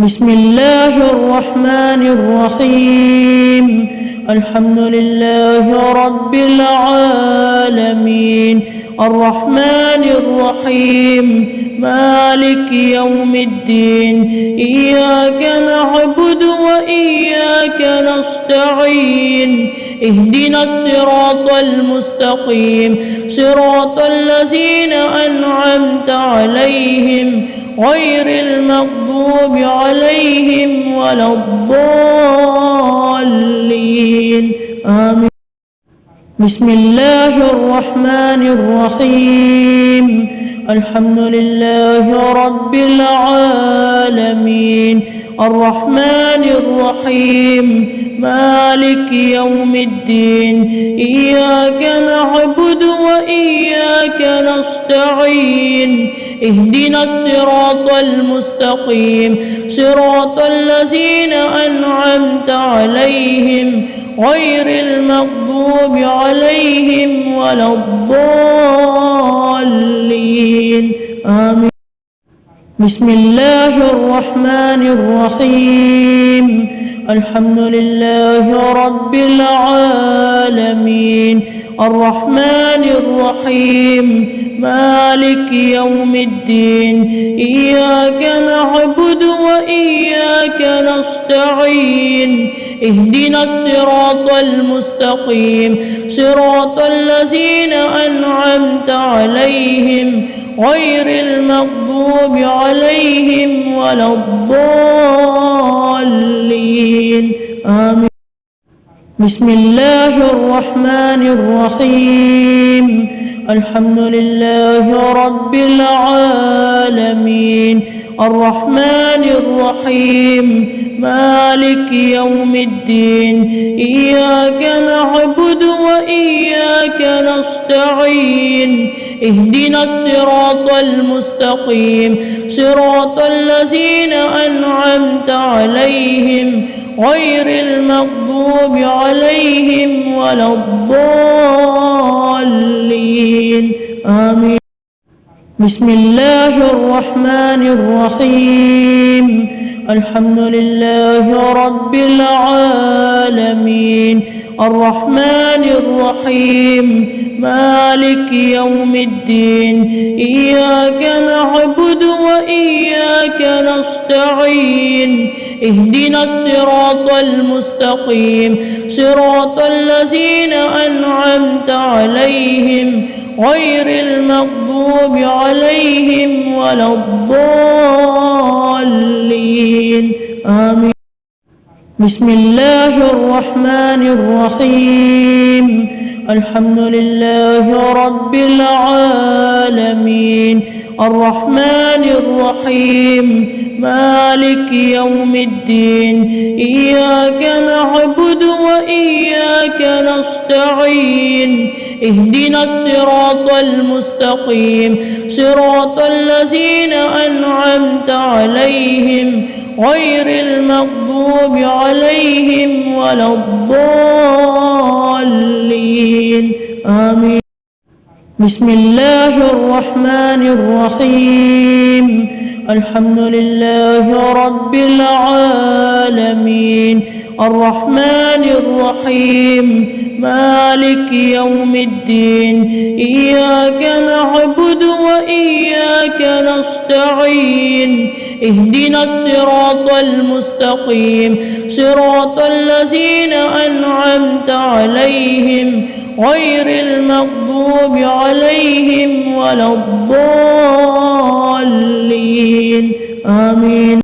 بسم الله الرحمن الرحيم. الحمد لله رب العالمين، الرحمن الرحيم، مالك يوم الدين. إياك نعبد وإياك نستعين، اهدنا الصراط المستقيم، صراط الذين أنعمت عليهم غير المغضوب عليهم ولا الضالين، آمين. بسم الله الرحمن الرحيم. الحمد لله رب العالمين، الرحمن الرحيم، مالك يوم الدين. إياك نعبد وإياك نستعين، اهدنا الصراط المستقيم، صراط الذين أنعمت عليهم غير المغضوب عليهم ولا الضالين، آمين. بسم الله الرحمن الرحيم. الحمد لله رب العالمين، الرحمن الرحيم، مالك يوم الدين. إياك نعبد وإياك نستعين، اهدنا الصراط المستقيم، صراط الذين أنعمت عليهم غير المغضوب عليهم ولا الضالين، آمين. بسم الله الرحمن الرحيم. الحمد لله رب العالمين، الرحمن الرحيم، مالك يوم الدين. إياك نعبد وإياك نستعين، اهدنا الصراط المستقيم، صراط الذين أنعمت عليهم غير المغضوب عليهم ولا الضالين، آمين. بسم الله الرحمن الرحيم. الحمد لله رب العالمين، الرحمن الرحيم، مالك يوم الدين. إياك نعبد وإياك نستعين، اهدنا الصراط المستقيم، صراط الذين أنعمت عليهم غير المغضوب عليهم ولا الضالين، آمين. بسم الله الرحمن الرحيم. الحمد لله رب العالمين، الرحمن الرحيم، مالك يوم الدين. إياك نعبد وإياك نستعين، اهدنا الصراط المستقيم، صراط الذين أنعمت عليهم غير المغضوب عليهم ولا الضالين، آمين. بسم الله الرحمن الرحيم. الحمد لله رب العالمين، الرحمن الرحيم، مالك يوم الدين. إياك نعبد وإياك نستعين، اهدنا الصراط المستقيم، صراط الذين أنعمت عليهم غير المغضوب عليهم ولا الضالين، آمين.